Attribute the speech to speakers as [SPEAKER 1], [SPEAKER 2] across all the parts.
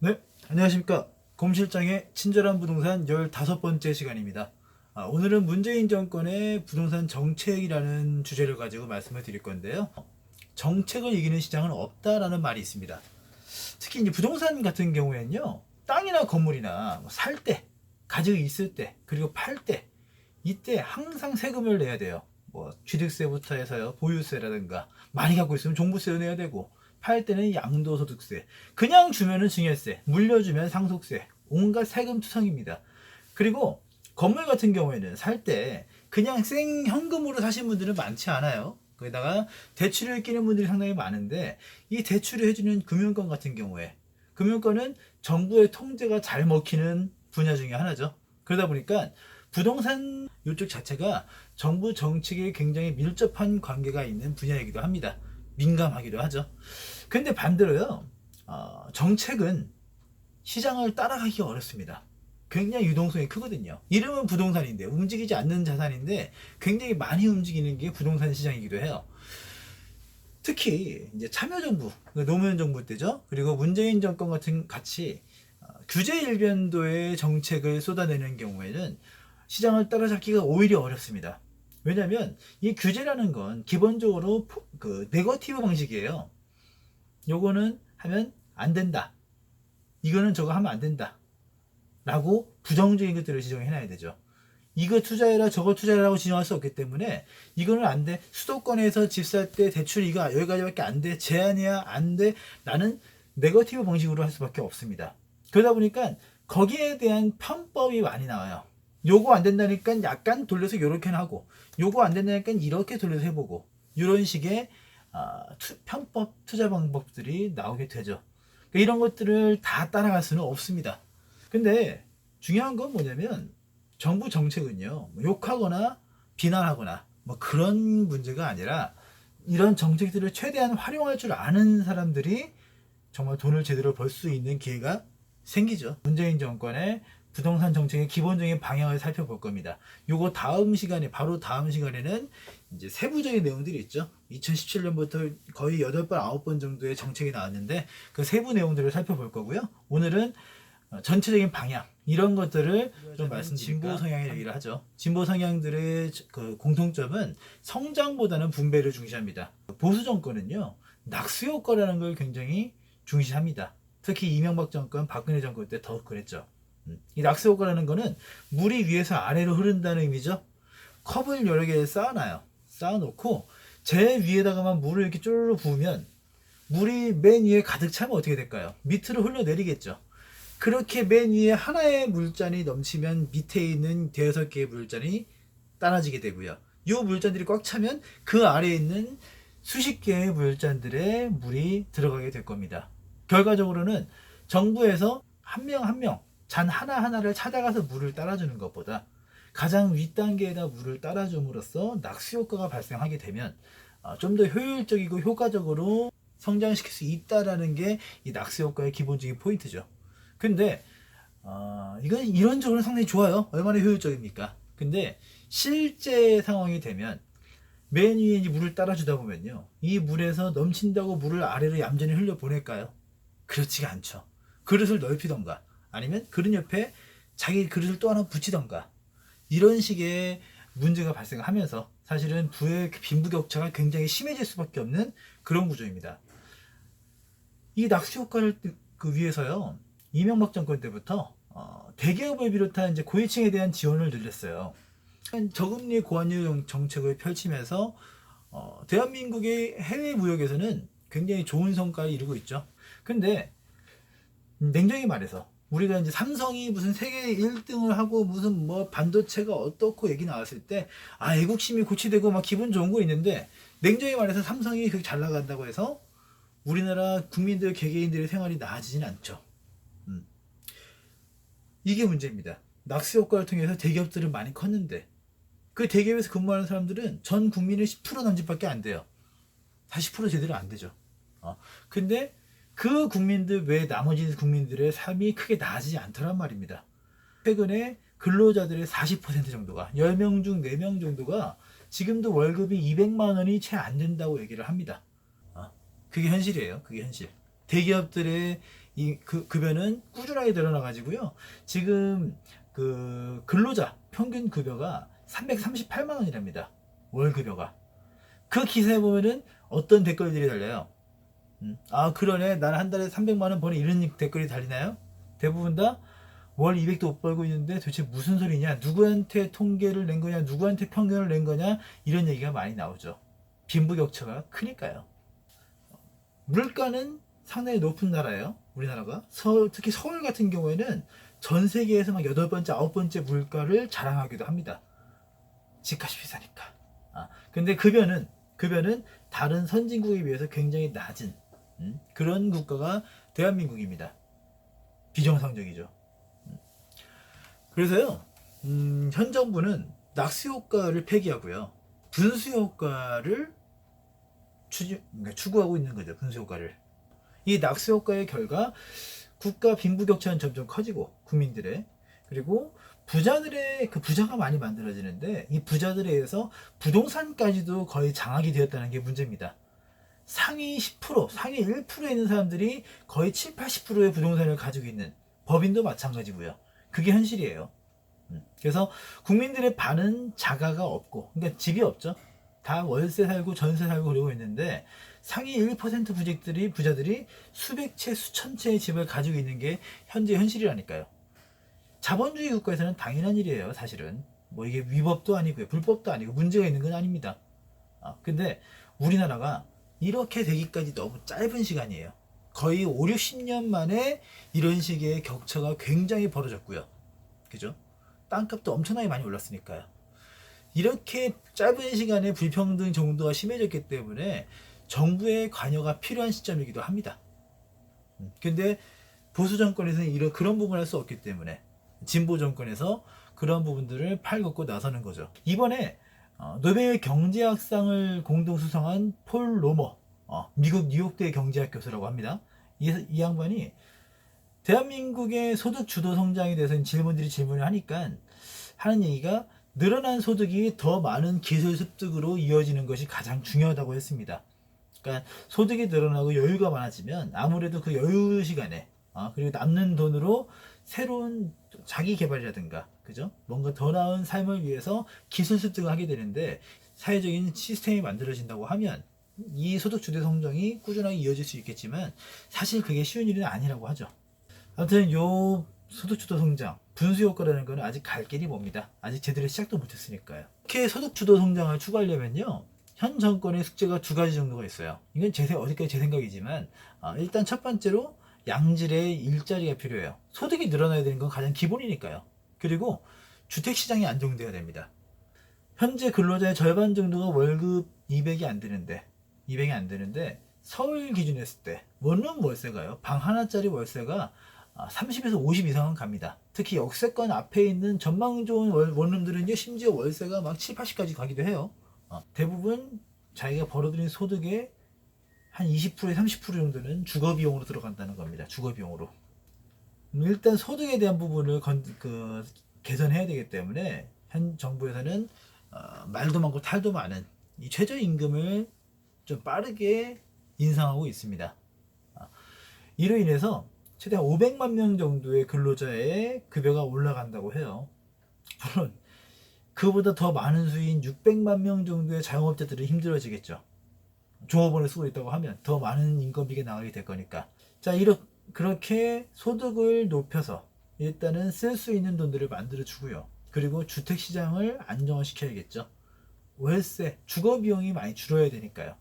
[SPEAKER 1] 네, 안녕하십니까. 검실장의 친절한 부동산 15번째 시간입니다. 오늘은 문재인 정권의 부동산 정책이라는 주제를 가지고 말씀을 드릴 건데요. 정책을 이기는 시장은 없다라는 말이 있습니다. 특히 이제 부동산 같은 경우에는요, 땅이나 건물이나 살 때, 가지고 있을 때, 그리고 팔 때, 이때 항상 세금을 내야 돼요. 뭐 취득세부터 해서요, 보유세라든가 많이 갖고 있으면 종부세도 내야 되고, 팔 때는 양도소득세, 그냥 주면은 증여세, 물려주면 상속세, 온갖 세금 투성입니다. 그리고 건물 같은 경우에는 살 때 그냥 생 현금으로 사신 분들은 많지 않아요. 거기다가 대출을 끼는 분들이 상당히 많은데, 이 대출을 해주는 금융권 같은 경우에, 금융권은 정부의 통제가 잘 먹히는 분야 중에 하나죠. 그러다 보니까 부동산 이쪽 자체가 정부 정책에 굉장히 밀접한 관계가 있는 분야이기도 합니다. 민감하기도 하죠. 근데 반대로요, 정책은 시장을 따라가기 어렵습니다. 굉장히 유동성이 크거든요. 이름은 부동산인데, 움직이지 않는 자산인데 굉장히 많이 움직이는 게 부동산 시장이기도 해요. 특히 이제 참여정부, 노무현 정부 때죠. 그리고 문재인 정권 같은 같이 규제 일변도의 정책을 쏟아내는 경우에는 시장을 따라잡기가 오히려 어렵습니다. 왜냐하면 이 규제라는 건 기본적으로 그 네거티브 방식이에요. 요거는 하면 안 된다. 이거는 저거 하면 안 된다. 라고 부정적인 것들을 지정해놔야 되죠. 이거 투자해라 저거 투자해라고 지정할 수 없기 때문에 이거는 안 돼. 수도권에서 집 살 때 대출 이거 여기까지밖에 안 돼. 제한이야 안 돼. 라는 네거티브 방식으로 할 수밖에 없습니다. 그러다 보니까 거기에 대한 편법이 많이 나와요. 요거 안 된다니까 약간 돌려서 요렇게 하고, 요거 안 된다니까 이렇게 돌려서 해보고, 이런 식의 편법 투자 방법들이 나오게 되죠. 그러니까 이런 것들을 다 따라갈 수는 없습니다. 근데 중요한 건 뭐냐면, 정부 정책은요, 뭐 욕하거나 비난하거나 뭐 그런 문제가 아니라, 이런 정책들을 최대한 활용할 줄 아는 사람들이 정말 돈을 제대로 벌 수 있는 기회가 생기죠. 문재인 정권의 부동산 정책의 기본적인 방향을 살펴볼 겁니다. 요거 다음 시간에, 바로 다음 시간에는 이제 세부적인 내용들이 있죠. 2017년부터 거의 8번, 9번 정도의 정책이 나왔는데 그 세부 내용들을 살펴볼 거고요. 오늘은 전체적인 방향, 이런 것들을 좀 말씀드릴까. 진보 성향의 얘기를 하죠. 진보 성향들의 그 공통점은 성장보다는 분배를 중시합니다. 보수 정권은요, 낙수 효과라는 걸 굉장히 중시합니다. 특히 이명박 정권, 박근혜 정권 때 더 그랬죠. 이 낙수 효과라는 거는 물이 위에서 아래로 흐른다는 의미죠. 컵을 여러 개 쌓아놔요. 쌓아놓고 제 위에다가만 물을 이렇게 쪼르르 부으면 물이 맨 위에 가득 차면 어떻게 될까요? 밑으로 흘러내리겠죠. 그렇게 맨 위에 하나의 물잔이 넘치면 밑에 있는 대여섯 개의 물잔이 따라지게 되고요. 이 물잔들이 꽉 차면 그 아래에 있는 수십 개의 물잔들의 물이 들어가게 될 겁니다. 결과적으로는 정부에서 한 명 한 명 잔 하나하나를 찾아가서 물을 따라주는 것보다 가장 윗단계에다 물을 따라줌으로써 낙수 효과가 발생하게 되면 좀 더 효율적이고 효과적으로 성장시킬 수 있다라는 게 이 낙수 효과의 기본적인 포인트죠. 근데 이건 이론적으로는 상당히 좋아요. 얼마나 효율적입니까? 근데 실제 상황이 되면 맨 위에 이제 물을 따라주다 보면요, 이 물에서 넘친다고 물을 아래로 얌전히 흘려 보낼까요? 그렇지가 않죠. 그릇을 넓히던가 아니면 그릇 옆에 자기 그릇을 또 하나 붙이던가, 이런 식의 문제가 발생하면서 사실은 부의 빈부격차가 굉장히 심해질 수밖에 없는 그런 구조입니다. 이 낙수 효과를 그 위해서요, 이명박 정권 때부터 대기업을 비롯한 이제 고위층에 대한 지원을 늘렸어요. 저금리 고환율 정책을 펼치면서 대한민국의 해외 무역에서는 굉장히 좋은 성과를 이루고 있죠. 근데 냉정히 말해서 우리가 이제 삼성이 무슨 세계 1등을 하고 무슨 뭐 반도체가 어떻고 얘기 나왔을 때 애국심이 고취되고 막 기분 좋은 거 있는데, 냉정히 말해서 삼성이 그렇게 잘 나간다고 해서 우리나라 국민들 개개인들의 생활이 나아지진 않죠. 이게 문제입니다. 낙수 효과를 통해서 대기업들은 많이 컸는데 그 대기업에서 근무하는 사람들은 전 국민의 10% 남짓밖에 안 돼요. 40% 제대로 안 되죠. 근데 그 국민들 외 나머지 국민들의 삶이 크게 나아지지 않더란 말입니다. 최근에 근로자들의 40% 정도가, 10명 중 4명 정도가 지금도 월급이 200만 원이 채 안 된다고 얘기를 합니다. 그게 현실이에요. 그게 현실. 대기업들의 이 급여는 꾸준하게 늘어나 가지고요. 지금 그 근로자 평균 급여가 338만 원이랍니다. 월 급여가. 그 기사에 보면은 어떤 댓글들이 달려요. 아, 그러네. 나는 한 달에 300만 원 버는 이런 댓글이 달리나요? 대부분 다 월 200도 못 벌고 있는데 도대체 무슨 소리냐? 누구한테 통계를 낸 거냐? 누구한테 평균을 낸 거냐? 이런 얘기가 많이 나오죠. 빈부격차가 크니까요. 물가는 상당히 높은 나라예요. 우리나라가. 특히 서울 같은 경우에는 전 세계에서 막 8번째, 9번째 물가를 자랑하기도 합니다. 집값이 비싸니까. 근데 급여는 다른 선진국에 비해서 굉장히 낮은 그런 국가가 대한민국입니다. 비정상적이죠. 그래서요, 현 정부는 낙수 효과를 폐기하고요, 분수 효과를 추구하고 있는 거죠. 분수 효과를. 이 낙수 효과의 결과 국가 빈부격차는 점점 커지고 국민들의, 그리고 부자들의 그 부자가 많이 만들어지는데 이 부자들에 의해서 부동산까지도 거의 장악이 되었다는 게 문제입니다. 상위 10%, 상위 1%에 있는 사람들이 거의 7, 80%의 부동산을 가지고 있는, 법인도 마찬가지고요. 그게 현실이에요. 그래서 국민들의 반은 자가가 없고, 그러니까 집이 없죠. 다 월세 살고 전세 살고 그러고 있는데 상위 1% 부자들이 수백 채, 수천 채의 집을 가지고 있는 게 현재 현실이라니까요. 자본주의 국가에서는 당연한 일이에요, 사실은. 뭐 이게 위법도 아니고요, 불법도 아니고 문제가 있는 건 아닙니다. 근데 우리나라가 이렇게 되기까지 너무 짧은 시간이에요. 거의 5, 60년 만에 이런 식의 격차가 굉장히 벌어졌고요. 그죠? 땅값도 엄청나게 많이 올랐으니까요. 이렇게 짧은 시간에 불평등 정도가 심해졌기 때문에 정부의 관여가 필요한 시점이기도 합니다. 근데 보수 정권에서는 그런 부분을 할 수 없기 때문에 진보 정권에서 그런 부분들을 팔걷고 나서는 거죠. 이번에 노벨 경제학상을 공동 수상한 폴 로머, 미국 뉴욕대 경제학 교수라고 합니다. 이 양반이 대한민국의 소득 주도 성장에 대해서 질문을 하니까 하는 얘기가, 늘어난 소득이 더 많은 기술 습득으로 이어지는 것이 가장 중요하다고 했습니다. 그러니까 소득이 늘어나고 여유가 많아지면 아무래도 그 여유 시간에 그리고 남는 돈으로 새로운 자기 개발이라든가, 그죠? 뭔가 더 나은 삶을 위해서 기술 습득을 하게 되는데, 사회적인 시스템이 만들어진다고 하면 이 소득 주도 성장이 꾸준하게 이어질 수 있겠지만 사실 그게 쉬운 일은 아니라고 하죠. 아무튼 요 소득주도 성장, 분수 효과라는 거는 아직 갈 길이 멉니다. 아직 제대로 시작도 못했으니까요. 이렇게 소득주도 성장을 추구하려면요, 현 정권의 숙제가 두 가지 정도가 있어요. 이건 어디까지 제 생각이지만, 일단 첫 번째로 양질의 일자리가 필요해요. 소득이 늘어나야 되는 건 가장 기본이니까요. 그리고 주택시장이 안정돼야 됩니다. 현재 근로자의 절반 정도가 월급 200이 안 되는데 서울 기준으로 했을 때 원룸 월세가요, 방 하나짜리 월세가 30에서 50 이상은 갑니다. 특히 역세권 앞에 있는 전망 좋은 원룸들은요, 심지어 월세가 막 7, 80까지 가기도 해요. 대부분 자기가 벌어들인 소득의 한 20%, 30% 정도는 주거비용으로 들어간다는 겁니다. 주거비용으로. 일단 소득에 대한 부분을 개선해야 되기 때문에 현 정부에서는 말도 많고 탈도 많은 이 최저임금을 좀 빠르게 인상하고 있습니다. 이로 인해서 최대한 500만 명 정도의 근로자의 급여가 올라간다고 해요. 물론 그보다 더 많은 수인 600만 명 정도의 자영업자들은 힘들어지겠죠. 종업원을 쓰고 있다고 하면 더 많은 인건비가 나가게 될 거니까. 자, 그렇게 소득을 높여서 일단은 쓸 수 있는 돈들을 만들어 주고요. 그리고 주택시장을 안정화시켜야겠죠. 월세, 주거비용이 많이 줄어야 되니까요.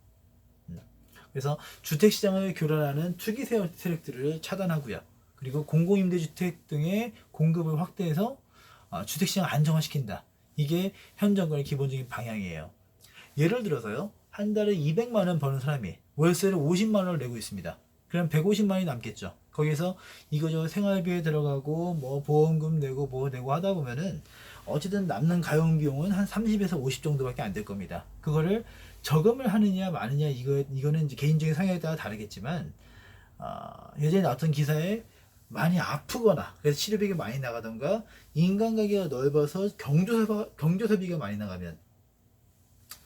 [SPEAKER 1] 그래서 주택시장을 교란하는 투기 세력들을 차단하고요. 그리고 공공임대주택 등의 공급을 확대해서 주택시장을 안정화시킨다. 이게 현 정권의 기본적인 방향이에요. 예를 들어서요, 한 달에 200만 원 버는 사람이 월세를 50만 원을 내고 있습니다. 그럼 150만 원이 남겠죠. 거기서 이거저 생활비에 들어가고 뭐 보험금 내고 뭐 내고 하다 보면은 어쨌든 남는 가용비용은 한 30에서 50 정도밖에 안 될 겁니다. 그거를 저금을 하느냐 마느냐, 이거는 이제 개인적인 성향에 따라 다르겠지만, 예전에 나왔던 기사에 많이 아프거나 그래서 치료비가 많이 나가던가, 인간관계가 넓어서 경조사비가 많이 나가면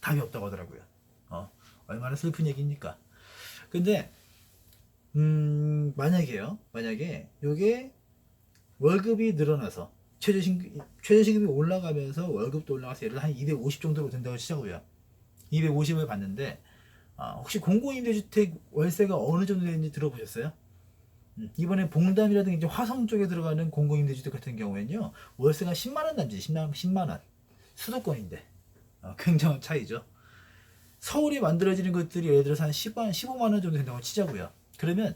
[SPEAKER 1] 답이 없다고 하더라고요. 얼마나 슬픈 얘기입니까? 근데 만약에 요게 월급이 늘어나서 최저시급이 올라가면서 월급도 올라가서 예를 들어 한 250 정도로 된다고 치자고요. 250을 받는데 혹시 공공임대주택 월세가 어느 정도 되는지 들어보셨어요? 이번에 봉담이라든지 이제 화성 쪽에 들어가는 공공임대주택 같은 경우에는요 월세가 10만 원 남짓 10만 원 수도권인데 굉장한 차이죠. 서울에 만들어지는 것들이 예를 들어서 한 15만 원 정도 된다고 치자고요. 그러면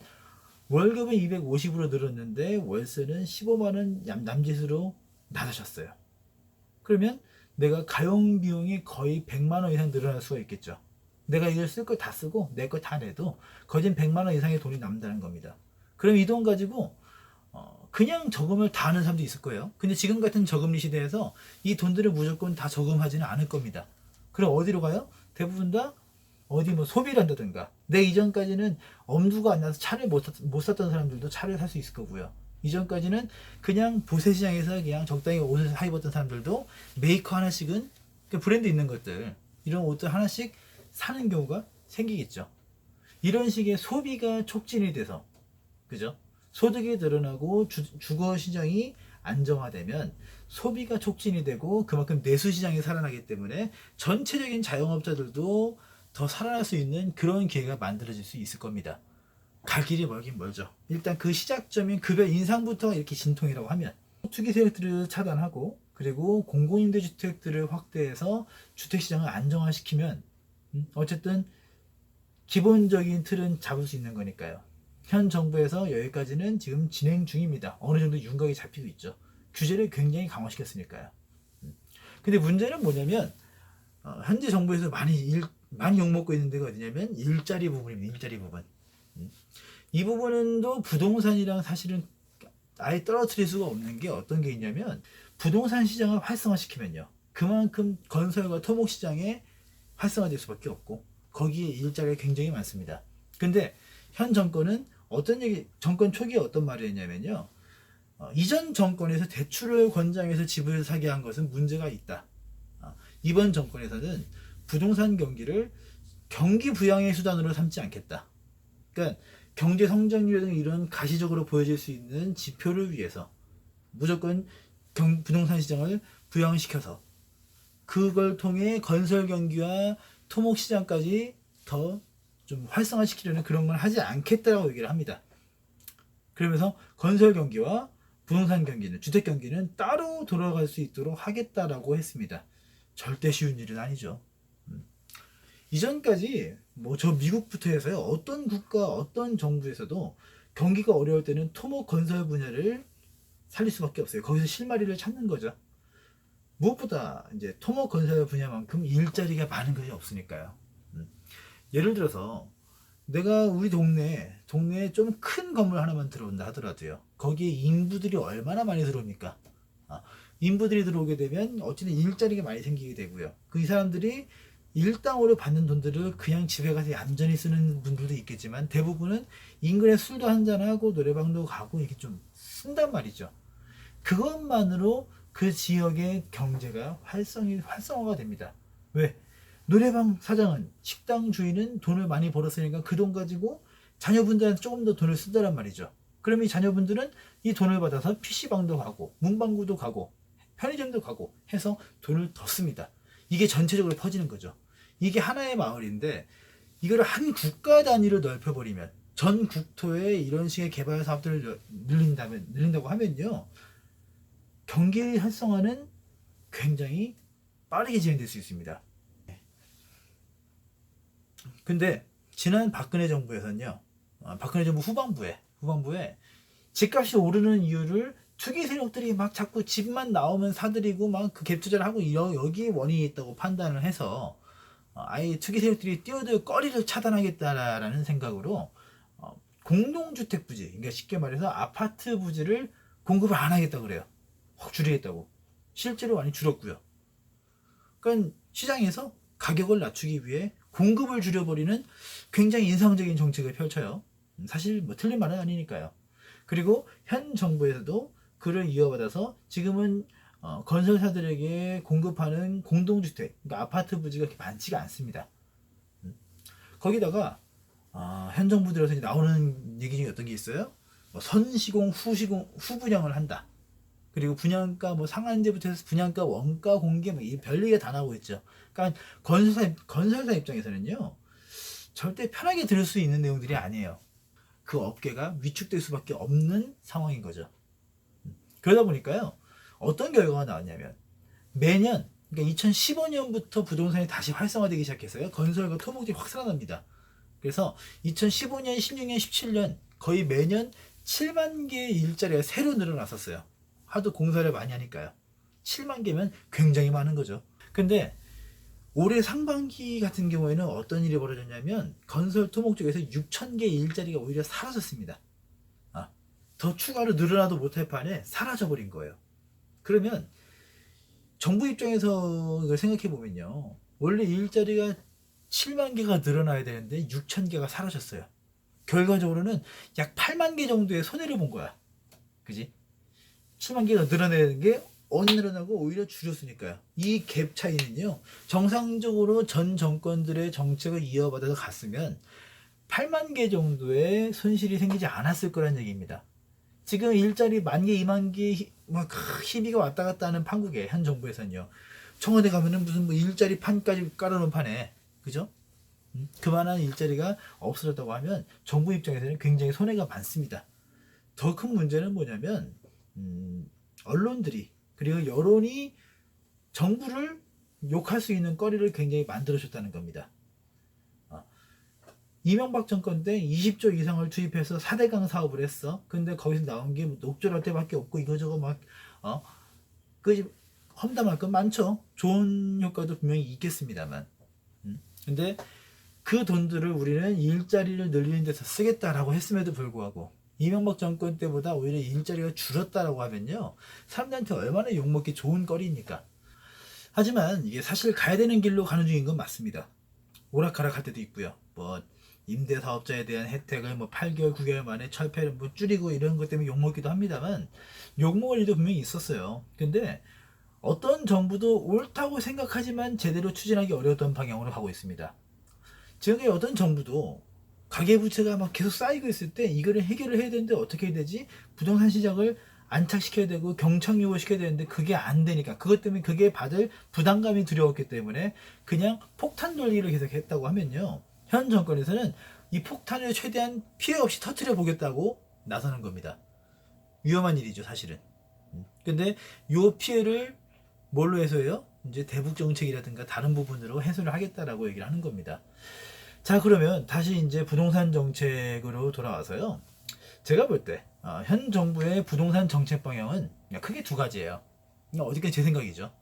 [SPEAKER 1] 월급은 250으로 늘었는데 월세는 15만 원 남짓으로 낮아졌어요. 그러면 내가 가용 비용이 거의 100만 원 이상 늘어날 수가 있겠죠. 내가 이걸 쓸 거 다 쓰고 내 거 다 내도 거진 100만 원 이상의 돈이 남는다는 겁니다. 그럼 이 돈 가지고 그냥 저금을 다 하는 사람도 있을 거예요. 근데 지금 같은 저금리 시대에서 이 돈들을 무조건 다 저금하지는 않을 겁니다. 그럼 어디로 가요? 대부분 다 어디 뭐 소비를 한다든가. 내 이전까지는 엄두가 안 나서 차를 못 샀던 사람들도 차를 살 수 있을 거고요. 이전까지는 그냥 보세 시장에서 그냥 적당히 옷을 사 입었던 사람들도 메이커 하나씩은 그 브랜드 있는 것들 이런 옷들 하나씩 사는 경우가 생기겠죠. 이런 식의 소비가 촉진이 돼서 그죠? 소득이 늘어나고 주거 시장이 안정화되면 소비가 촉진이 되고 그만큼 내수 시장이 살아나기 때문에 전체적인 자영업자들도 더 살아날 수 있는 그런 기회가 만들어질 수 있을 겁니다. 갈 길이 멀긴 멀죠. 일단 그 시작점인 급여 인상부터 이렇게 진통이라고 하면 투기 세력들을 차단하고 그리고 공공임대주택들을 확대해서 주택시장을 안정화시키면 어쨌든 기본적인 틀은 잡을 수 있는 거니까요. 현 정부에서 여기까지는 지금 진행 중입니다. 어느 정도 윤곽이 잡히고 있죠. 규제를 굉장히 강화시켰으니까요. 근데 문제는 뭐냐면 현재 정부에서 많이 욕먹고 있는 데가 어디냐면 일자리 부분입니다. 일자리 부분. 이 부분도 부동산이랑 사실은 아예 떨어뜨릴 수가 없는 게 어떤 게 있냐면 부동산 시장을 활성화시키면요. 그만큼 건설과 토목 시장에 활성화될 수밖에 없고 거기에 일자리가 굉장히 많습니다. 근데 현 정권은 정권 초기에 어떤 말을 했냐면요. 이전 정권에서 대출을 권장해서 집을 사게 한 것은 문제가 있다. 이번 정권에서는 부동산 경기를 경기 부양의 수단으로 삼지 않겠다. 그러니까 경제 성장률 등 이런 가시적으로 보여질 수 있는 지표를 위해서 무조건 부동산 시장을 부양시켜서 그걸 통해 건설 경기와 토목 시장까지 더 좀 활성화시키려는 그런 걸 하지 않겠다라고 얘기를 합니다. 그러면서 건설 경기와 부동산 경기는 주택 경기는 따로 돌아갈 수 있도록 하겠다라고 했습니다. 절대 쉬운 일은 아니죠. 이전까지 뭐 저 미국부터 해서요 어떤 국가 어떤 정부에서도 경기가 어려울 때는 토목 건설 분야를 살릴 수밖에 없어요. 거기서 실마리를 찾는 거죠. 무엇보다 이제 토목 건설 분야만큼 일자리가 많은 것이 없으니까요. 예를 들어서 내가 우리 동네에 좀 큰 건물 하나만 들어온다 하더라도요. 거기에 인부들이 얼마나 많이 들어옵니까? 인부들이 들어오게 되면 어쨌든 일자리가 많이 생기게 되고요. 그 이 사람들이 일당으로 받는 돈들을 그냥 집에 가서 얌전히 쓰는 분들도 있겠지만 대부분은 인근에 술도 한잔하고 노래방도 가고 이렇게 좀 쓴단 말이죠. 그것만으로 그 지역의 경제가 활성화가 됩니다. 왜? 노래방 사장은 식당 주인은 돈을 많이 벌었으니까 그 돈 가지고 자녀분들한테 조금 더 돈을 쓰더란 말이죠. 그럼 이 자녀분들은 이 돈을 받아서 PC방도 가고 문방구도 가고 편의점도 가고 해서 돈을 더 씁니다. 이게 전체적으로 퍼지는 거죠. 이게 하나의 마을인데 이걸 한 국가 단위로 넓혀버리면 전 국토에 이런 식의 개발 사업들을 늘린다고 하면요. 경기 활성화는 굉장히 빠르게 진행될 수 있습니다. 근데 지난 박근혜 정부에서는요. 박근혜 정부 후반부에 집값이 오르는 이유를 투기 세력들이 막 자꾸 집만 나오면 사들이고 막 그 갭 투자를 하고 여기에 원인이 있다고 판단을 해서 아예 투기 세력들이 뛰어들 거리를 차단하겠다라는 생각으로 공동주택 부지, 그러니까 쉽게 말해서 아파트 부지를 공급을 안 하겠다고 그래요. 확 줄이겠다고. 실제로 많이 줄었고요. 그러니까 시장에서 가격을 낮추기 위해 공급을 줄여버리는 굉장히 인상적인 정책을 펼쳐요. 사실 뭐 틀린 말은 아니니까요. 그리고 현 정부에서도 그를 이어받아서 지금은 건설사들에게 공급하는 공동주택, 그러니까 아파트 부지가 그렇게 많지가 않습니다. 거기다가 현 정부 들어서 이제 나오는 얘기 중에 어떤 게 있어요? 뭐 선시공, 후시공, 후분양을 한다. 그리고 분양가 뭐 상한제부터 해서 분양가, 원가 공개 뭐 이 별얘기가 다 나오고 있죠. 그러니까 건설사 입장에서는요, 절대 편하게 들을 수 있는 내용들이 아니에요. 그 업계가 위축될 수밖에 없는 상황인 거죠. 그러다 보니까요, 어떤 결과가 나왔냐면 매년, 그러니까 2015년부터 부동산이 다시 활성화되기 시작해서요, 건설과 토목들이 확 살아납니다. 그래서 2015년, 16년, 17년 거의 매년 7만 개의 일자리가 새로 늘어났었어요. 하도 공사를 많이 하니까요. 7만 개면 굉장히 많은 거죠. 근데 올해 상반기 같은 경우에는 어떤 일이 벌어졌냐면 건설 토목 쪽에서 6천 개의 일자리가 오히려 사라졌습니다. 더 추가로 늘어나도 못할 판에 사라져버린 거예요. 그러면 정부 입장에서 이걸 생각해 보면요, 원래 일자리가 7만 개가 늘어나야 되는데 6천 개가 사라졌어요. 결과적으로는 약 8만 개 정도의 손해를 본 거야. 그지? 7만 개가 늘어나는 게 안 늘어나고 오히려 줄였으니까요. 이 갭 차이는요, 정상적으로 전 정권들의 정책을 이어받아서 갔으면 8만 개 정도의 손실이 생기지 않았을 거란 얘기입니다. 지금 일자리 1만 개, 2만 개 막 희비가 왔다 갔다 하는 판국에 현 정부에서는요, 청와대 가면은 무슨 뭐 일자리 판까지 깔아놓은 판에, 그죠? 그만한 일자리가 없어졌다고 하면 정부 입장에서는 굉장히 손해가 많습니다. 더 큰 문제는 뭐냐면 언론들이, 그리고 여론이 정부를 욕할 수 있는 거리를 굉장히 만들어줬다는 겁니다. 이명박 정권 때 20조 이상을 투입해서 4대강 사업을 했어. 근데 거기서 나온 게 녹조할 때밖에 없고 이거저거 막 그 험담할 건 많죠. 좋은 효과도 분명히 있겠습니다만. 근데 그 돈들을 우리는 일자리를 늘리는 데서 쓰겠다라고 했음에도 불구하고 이명박 정권 때보다 오히려 일자리가 줄었다라고 하면요, 사람들한테 얼마나 욕먹기 좋은 거리입니까? 하지만 이게 사실 가야 되는 길로 가는 중인 건 맞습니다. 오락가락 할 때도 있고요. 뭐 임대사업자에 대한 혜택을 뭐 8개월, 9개월 만에 철폐를 뭐 줄이고 이런 것 때문에 욕먹기도 합니다만, 욕먹을 일도 분명히 있었어요. 근데 어떤 정부도 옳다고 생각하지만 제대로 추진하기 어려웠던 방향으로 가고 있습니다. 지금의 어떤 정부도 가계부채가 막 계속 쌓이고 있을 때 이거를 해결을 해야 되는데 어떻게 해야 되지? 부동산 시장을 안착시켜야 되고 경착륙을 시켜야 되는데 그게 안 되니까, 그것 때문에 그게 받을 부담감이 두려웠기 때문에 그냥 폭탄 논리를 계속 했다고 하면요, 현 정권에서는 이 폭탄을 최대한 피해 없이 터뜨려 보겠다고 나서는 겁니다. 위험한 일이죠, 사실은. 근데 이 피해를 뭘로 해소해요? 이제 대북 정책이라든가 다른 부분으로 해소를 하겠다라고 얘기를 하는 겁니다. 자, 그러면 다시 이제 부동산 정책으로 돌아와서요, 제가 볼 때 현 정부의 부동산 정책 방향은 크게 두 가지예요. 어디까지 제 생각이죠.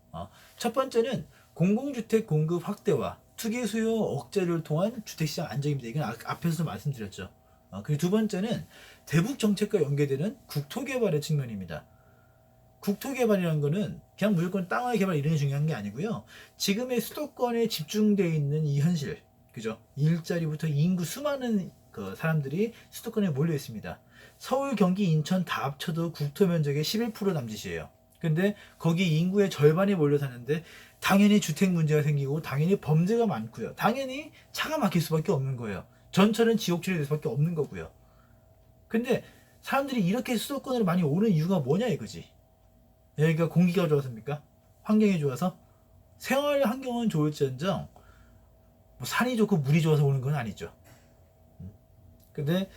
[SPEAKER 1] 첫 번째는 공공주택 공급 확대와 투기 수요 억제를 통한 주택시장 안정입니다. 이건 앞에서도 말씀드렸죠. 그리고 두 번째는 대북 정책과 연계되는 국토개발의 측면입니다. 국토개발이라는 거는 그냥 무조건 땅의 개발 이런 게 중요한 게 아니고요, 지금의 수도권에 집중되어 있는 이 현실, 그죠? 일자리부터 인구 수많은 그 사람들이 수도권에 몰려 있습니다. 서울, 경기, 인천 다 합쳐도 국토 면적의 11% 남짓이에요. 근데 거기 인구의 절반이 몰려 사는데 당연히 주택 문제가 생기고 당연히 범죄가 많고요. 당연히 차가 막힐 수밖에 없는 거예요. 전철은 지옥철이 될 수밖에 없는 거고요. 근데 사람들이 이렇게 수도권으로 많이 오는 이유가 뭐냐 이거지. 여기가 공기가 좋아서입니까? 환경이 좋아서? 생활 환경은 좋을지언정 뭐 산이 좋고 물이 좋아서 오는 건 아니죠. 근데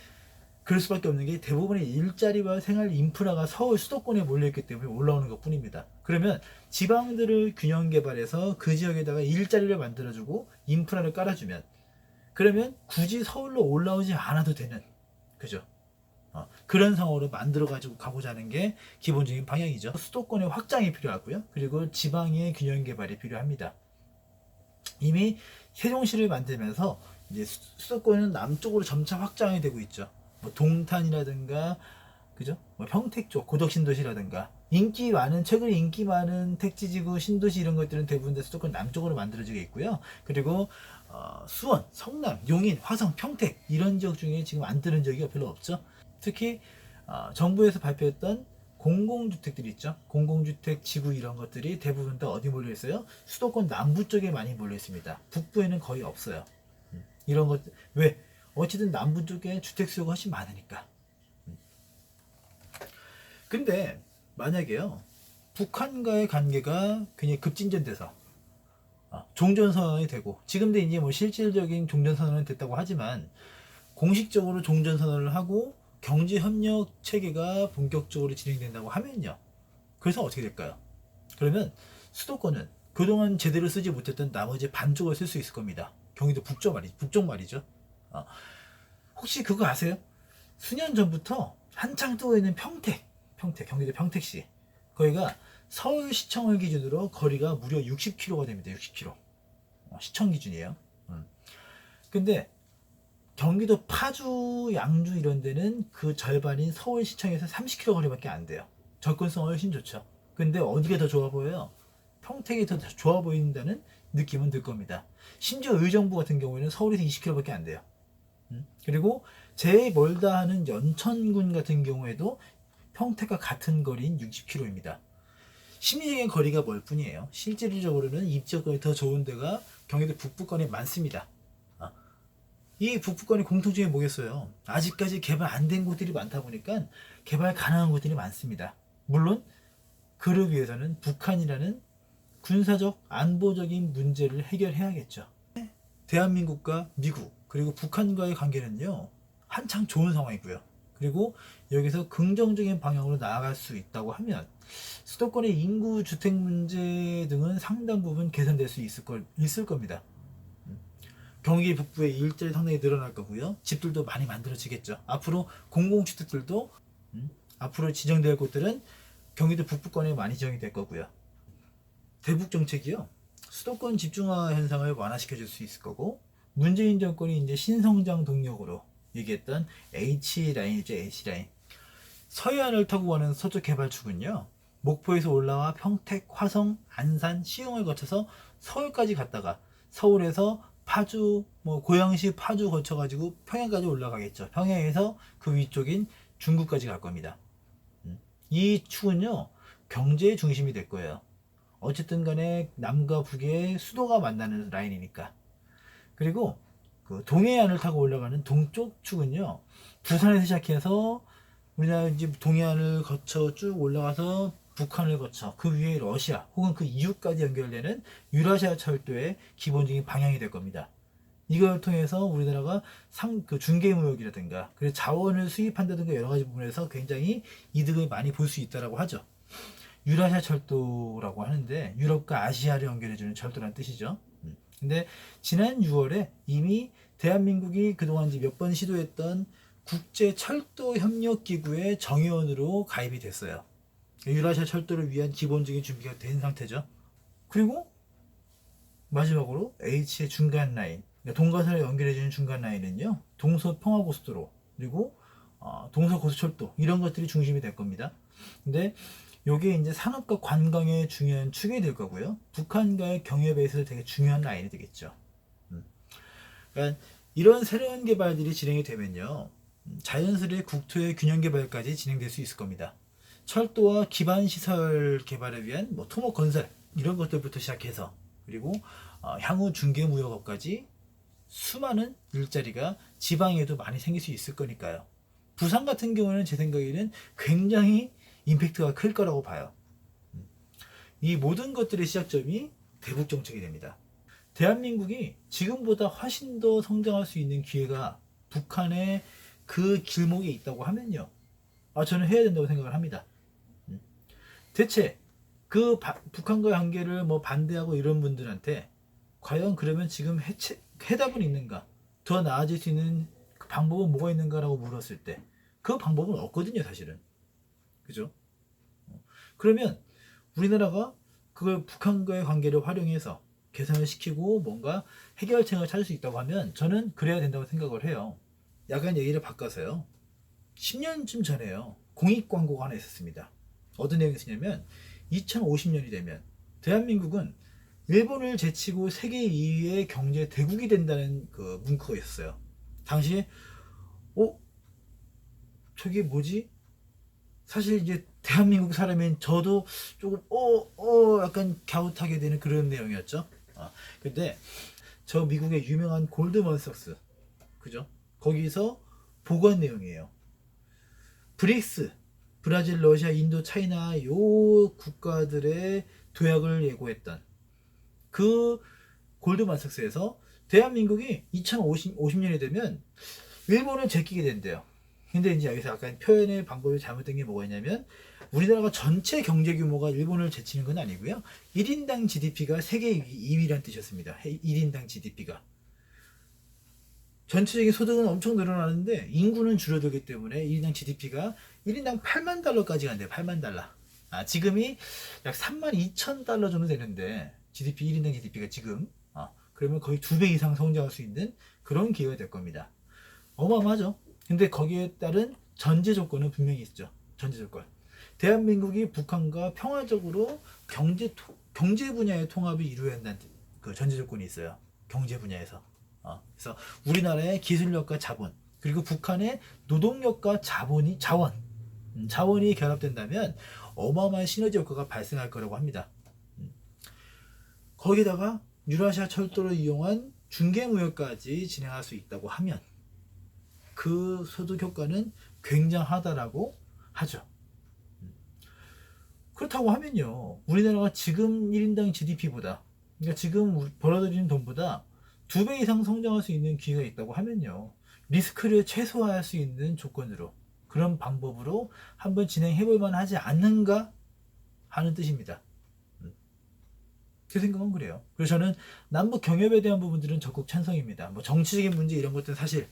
[SPEAKER 1] 그럴 수밖에 없는 게 대부분의 일자리와 생활 인프라가 서울 수도권에 몰려있기 때문에 올라오는 것 뿐입니다. 그러면 지방들을 균형 개발해서 그 지역에다가 일자리를 만들어주고 인프라를 깔아주면, 그러면 굳이 서울로 올라오지 않아도 되는, 그죠? 그런 상황으로 만들어 가지고 가고자 하는 게 기본적인 방향이죠. 수도권의 확장이 필요하고요, 그리고 지방의 균형 개발이 필요합니다. 이미 세종시를 만들면서 이제 수도권은 남쪽으로 점차 확장이 되고 있죠. 뭐 동탄이라든가, 그죠? 뭐 평택 쪽 고덕 신도시라든가, 인기 많은, 최근에 인기 많은 택지지구 신도시 이런 것들은 대부분 다 수도권 남쪽으로 만들어지고 있고요. 그리고 수원, 성남, 용인, 화성, 평택 이런 지역 중에 지금 안 뜨는 지역이 별로 없죠. 특히 정부에서 발표했던 공공주택들이 있죠. 공공주택 지구 이런 것들이 대부분 다 어디 몰려 있어요? 수도권 남부 쪽에 많이 몰려 있습니다. 북부에는 거의 없어요. 이런 것 왜? 어쨌든 남부 쪽에 주택 수요가 훨씬 많으니까. 근데 만약에요, 북한과의 관계가 굉장히 급진전돼서 종전선언이 되고, 지금도 이제 뭐 실질적인 종전선언은 됐다고 하지만 공식적으로 종전선언을 하고 경제협력 체계가 본격적으로 진행된다고 하면요, 그래서 어떻게 될까요? 그러면 수도권은 그동안 제대로 쓰지 못했던 나머지 반쪽을 쓸 수 있을 겁니다. 경기도 북쪽 말이죠. 혹시 그거 아세요? 수년 전부터 한창 뜨고 있는 경기도 평택시, 거기가 서울시청을 기준으로 거리가 무려 60km가 됩니다. 60km. 시청 기준이에요. 근데 경기도 파주, 양주 이런 데는 그 절반인 서울시청에서 30km 거리밖에 안 돼요. 접근성 훨씬 좋죠. 근데 어디가 더 좋아 보여요? 평택이 더 좋아 보인다는 느낌은 들 겁니다. 심지어 의정부 같은 경우에는 서울에서 20km밖에 안 돼요. 그리고 제일 멀다 하는 연천군 같은 경우에도 평택과 같은 거리인 60km입니다. 심리적인 거리가 멀 뿐이에요. 실질적으로는 입지여건이 더 좋은 데가 경기도 북부권에 많습니다. 이 북부권의 공통점이 뭐겠어요? 아직까지 개발 안 된 곳들이 많다 보니까 개발 가능한 곳들이 많습니다. 물론 그를 위해서는 북한이라는 군사적 안보적인 문제를 해결해야겠죠. 대한민국과 미국 그리고 북한과의 관계는요, 한창 좋은 상황이고요. 그리고 여기서 긍정적인 방향으로 나아갈 수 있다고 하면 수도권의 인구 주택 문제 등은 상당 부분 개선될 수 있을 겁니다. 경기 북부의 일자리 상당히 늘어날 거고요. 집들도 많이 만들어지겠죠. 앞으로 공공주택들도 앞으로 지정될 곳들은 경기도 북부권에 많이 지정이 될 거고요. 대북 정책이요, 수도권 집중화 현상을 완화시켜 줄 수 있을 거고, 문재인 정권이 이제 신성장 동력으로 얘기했던 H라인이죠. H라인. 서해안을 타고 가는 서쪽 개발축은요, 목포에서 올라와 평택, 화성, 안산, 시흥을 거쳐서 서울까지 갔다가 서울에서 파주, 고양시 파주 거쳐가지고 평양까지 올라가겠죠. 평양에서 그 위쪽인 중구까지 갈 겁니다. 이 축은요, 경제의 중심이 될 거예요. 어쨌든 간에 남과 북의 수도가 만나는 라인이니까. 그리고 그 동해안을 타고 올라가는 동쪽 축은요, 부산에서 시작해서 우리나라 이제 동해안을 거쳐 쭉 올라가서 북한을 거쳐 그 위에 러시아 혹은 그 이후까지 연결되는 유라시아 철도의 기본적인 방향이 될 겁니다. 이걸 통해서 우리나라가 그 중개무역이라든가 그래서 자원을 수입한다든가 여러 가지 부분에서 굉장히 이득을 많이 볼 수 있다라고 하죠. 유라시아 철도라고 하는데 유럽과 아시아를 연결해주는 철도라는 뜻이죠. 근데 지난 6월에 이미 대한민국이 그동안 몇 번 시도했던 국제철도협력기구의 정회원으로 가입이 됐어요. 유라시아 철도를 위한 기본적인 준비가 된 상태죠. 그리고 마지막으로 H의 중간 라인, 동가사를 연결해주는 중간 라인은요, 동서평화고속도로 그리고 동서고속철도 이런 것들이 중심이 될 겁니다. 근데 요게 이제 산업과 관광의 중요한 축이 될 거고요. 북한과의 경협에 있어서 되게 중요한 라인이 되겠죠. 그러니까 이런 새로운 개발들이 진행이 되면요, 자연스레 국토의 균형 개발까지 진행될 수 있을 겁니다. 철도와 기반 시설 개발을 위한 토목 건설 이런 것들부터 시작해서 그리고 향후 중개 무역업까지 수많은 일자리가 지방에도 많이 생길 수 있을 거니까요. 부산 같은 경우는 제 생각에는 굉장히 임팩트가 클 거라고 봐요. 이 모든 것들의 시작점이 대북 정책이 됩니다. 대한민국이 지금보다 훨씬 더 성장할 수 있는 기회가 북한의 그 길목에 있다고 하면요, 저는 해야 된다고 생각을 합니다. 대체 그 북한과의 관계를 반대하고 이런 분들한테 과연 그러면 지금 해답은 있는가? 더 나아질 수 있는 그 방법은 뭐가 있는가라고 물었을 때 그 방법은 없거든요, 사실은. 그죠? 그러면 우리나라가 그걸 북한과의 관계를 활용해서 개선을 시키고 뭔가 해결책을 찾을 수 있다고 하면 저는 그래야 된다고 생각을 해요. 약간 얘기를 바꿔서요, 10년쯤 전에요, 공익 광고가 하나 있었습니다. 어떤 내용이 있었냐면 2050년이 되면 대한민국은 일본을 제치고 세계 2위의 경제 대국이 된다는 그 문구가 있었어요. 당시에 저게 뭐지? 사실 이제 대한민국 사람인 저도 조금 약간 갸웃하게 되는 그런 내용이었죠. 근데 저 미국의 유명한 골드먼삭스, 그죠? 거기서 보고한 내용이에요. 브릭스, 브라질, 러시아, 인도, 차이나 요 국가들의 도약을 예고했던 그 골드만삭스에서 대한민국이 2050년이 되면 일본을 제끼게 된대요. 근데 이제 여기서 약간 표현의 방법이 잘못된 게 뭐가 있냐면, 우리나라가 전체 경제 규모가 일본을 제치는 건 아니고요. 1인당 GDP가 세계 2위란 뜻이었습니다. 1인당 GDP가. 전체적인 소득은 엄청 늘어나는데 인구는 줄어들기 때문에 1인당 GDP가 1인당 8만 달러까지 간대요. 8만 달러. 지금이 약 3만 2천 달러 정도 되는데, GDP, 1인당 GDP가 지금. 그러면 거의 2배 이상 성장할 수 있는 그런 기회가 될 겁니다. 어마어마하죠. 근데 거기에 따른 전제 조건은 분명히 있죠. 전제 조건. 대한민국이 북한과 평화적으로 경제 분야의 통합이 이루어야 한다는 그 전제 조건이 있어요. 경제 분야에서. 그래서 우리나라의 기술력과 자본, 그리고 북한의 노동력과 자원이 결합된다면 어마어마한 시너지 효과가 발생할 거라고 합니다. 거기다가 유라시아 철도를 이용한 중개무역까지 진행할 수 있다고 하면 그 소득 효과는 굉장하다라고 하죠. 그렇다고 하면요, 우리나라가 지금 1인당 GDP보다, 그러니까 지금 벌어들이는 돈보다 2배 이상 성장할 수 있는 기회가 있다고 하면요, 리스크를 최소화할 수 있는 조건으로, 그런 방법으로 한번 진행해볼 만하지 않는가 하는 뜻입니다. 제 생각은 그래요. 그래서 저는 남북 경협에 대한 부분들은 적극 찬성입니다. 뭐 정치적인 문제 이런 것들은 사실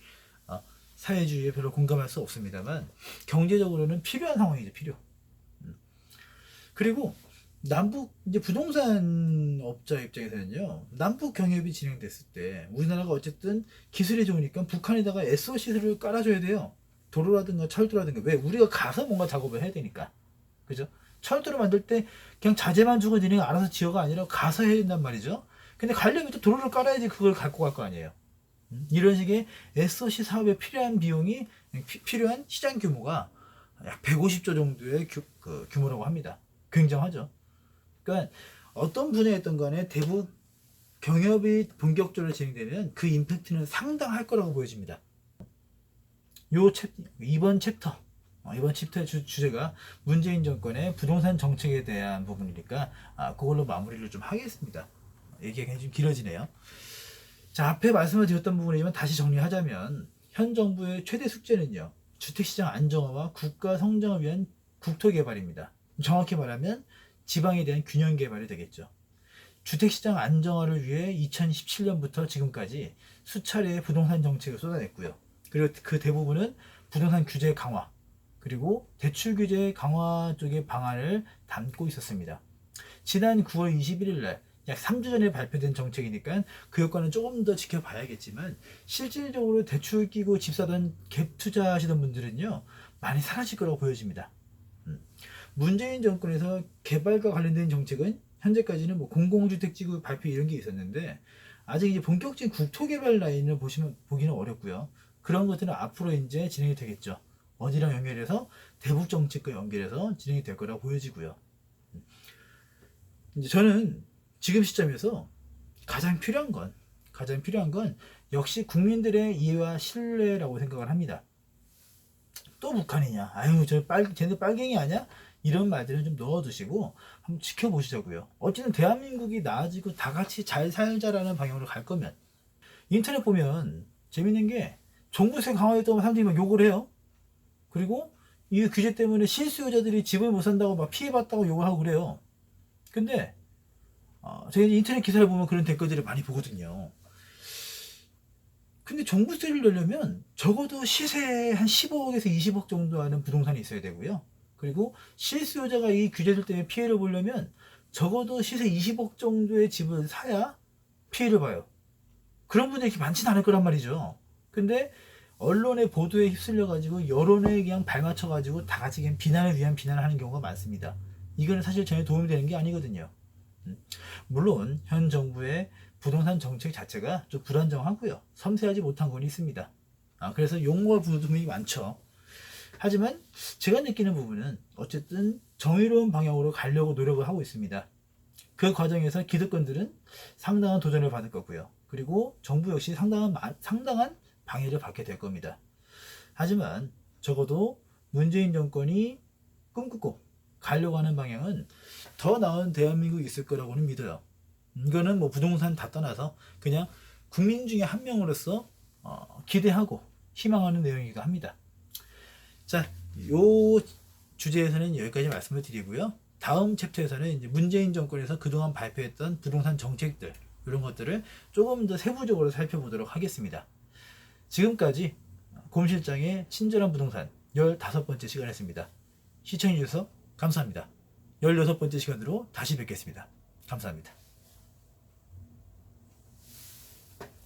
[SPEAKER 1] 사회주의에 별로 공감할 수 없습니다만, 경제적으로는 필요한 상황이죠. 필요. 그리고 남북 이제 부동산 업자 입장에서는요, 남북 경협이 진행됐을 때 우리나라가 어쨌든 기술이 좋으니까 북한에다가 SOC를 깔아줘야 돼요. 도로라든가 철도라든가. 왜? 우리가 가서 뭔가 작업을 해야 되니까. 그죠? 철도를 만들 때 그냥 자재만 주고 니네가 알아서 지어가 아니라 가서 해야 된단 말이죠. 근데 가려면 또 도로를 깔아야지 그걸 갖고 갈 거 아니에요. 이런 식의 SOC 사업에 필요한 비용이, 필요한 시장 규모가 약 150조 정도의 규모라고 합니다. 굉장하죠. 그러니까 어떤 분야였던 간에 대북 경협이 본격적으로 진행되면 그 임팩트는 상당할 거라고 보여집니다. 이번 챕터의 주제가 문재인 정권의 부동산 정책에 대한 부분이니까 그걸로 마무리를 좀 하겠습니다. 얘기가 좀 길어지네요. 자, 앞에 말씀을 드렸던 부분이지만 다시 정리하자면, 현 정부의 최대 숙제는요, 주택시장 안정화와 국가 성장을 위한 국토개발입니다. 정확히 말하면 지방에 대한 균형 개발이 되겠죠. 주택시장 안정화를 위해 2017년부터 지금까지 수차례의 부동산 정책을 쏟아냈고요. 그리고 그 대부분은 부동산 규제 강화, 그리고 대출 규제 강화 쪽의 방안을 담고 있었습니다. 지난 9월 21일 날 약 3주 전에 발표된 정책이니까 그 효과는 조금 더 지켜봐야겠지만, 실질적으로 대출 끼고 집 사던 갭 투자하시던 분들은요, 많이 사라질 거라고 보여집니다. 문재인 정권에서 개발과 관련된 정책은 현재까지는 뭐 공공주택 지구 발표 이런 게 있었는데, 아직 이제 본격적인 국토개발 라인을 보기는 어렵고요. 그런 것들은 앞으로 이제 진행이 되겠죠. 어디랑 연결해서 대북 정책과 연결해서 진행이 될 거라고 보여지고요. 이제 저는 지금 시점에서 가장 필요한 건 역시 국민들의 이해와 신뢰라고 생각을 합니다. 또 북한이냐? 아유, 쟤네 빨갱이 아냐? 이런 말들은 좀 넣어두시고 한번 지켜보시자고요. 어쨌든 대한민국이 나아지고 다 같이 잘 살자라는 방향으로 갈 거면, 인터넷 보면 재밌는 게 종부세 강화했다고 사람들이 막 욕을 해요. 그리고 이 규제 때문에 실수요자들이 집을 못 산다고 막 피해봤다고 욕을 하고 그래요. 근데 제가 인터넷 기사를 보면 그런 댓글들을 많이 보거든요. 근데 종부세를 내려면 적어도 시세 한 15억에서 20억 정도 하는 부동산이 있어야 되고요. 그리고 실수요자가 이 규제들 때문에 피해를 보려면 적어도 시세 20억 정도의 집을 사야 피해를 봐요. 그런 분들이 이렇게 많지는 않을 거란 말이죠. 근데 언론의 보도에 휩쓸려가지고 여론에 그냥 발맞춰가지고 다 같이 그냥 비난을 위한 비난을 하는 경우가 많습니다. 이거는 사실 전혀 도움이 되는 게 아니거든요. 물론 현 정부의 부동산 정책 자체가 좀 불안정하고요, 섬세하지 못한 건 있습니다. 그래서 용어와 부분이 많죠. 하지만 제가 느끼는 부분은 어쨌든 정의로운 방향으로 가려고 노력을 하고 있습니다. 그 과정에서 기득권들은 상당한 도전을 받을 거고요. 그리고 정부 역시 상당한 방해를 받게 될 겁니다. 하지만 적어도 문재인 정권이 꿈꾸고 가려고 하는 방향은 더 나은 대한민국이 있을 거라고는 믿어요. 이거는 뭐 부동산 다 떠나서 그냥 국민 중에 한 명으로서 기대하고 희망하는 내용이기도 합니다. 자, 요 주제에서는 여기까지 말씀을 드리고요. 다음 챕터에서는 이제 문재인 정권에서 그동안 발표했던 부동산 정책들, 이런 것들을 조금 더 세부적으로 살펴보도록 하겠습니다. 지금까지 곰 실장의 친절한 부동산 15번째 시간이었습니다. 시청해주셔서 감사합니다. 16번째 시간으로 다시 뵙겠습니다. 감사합니다.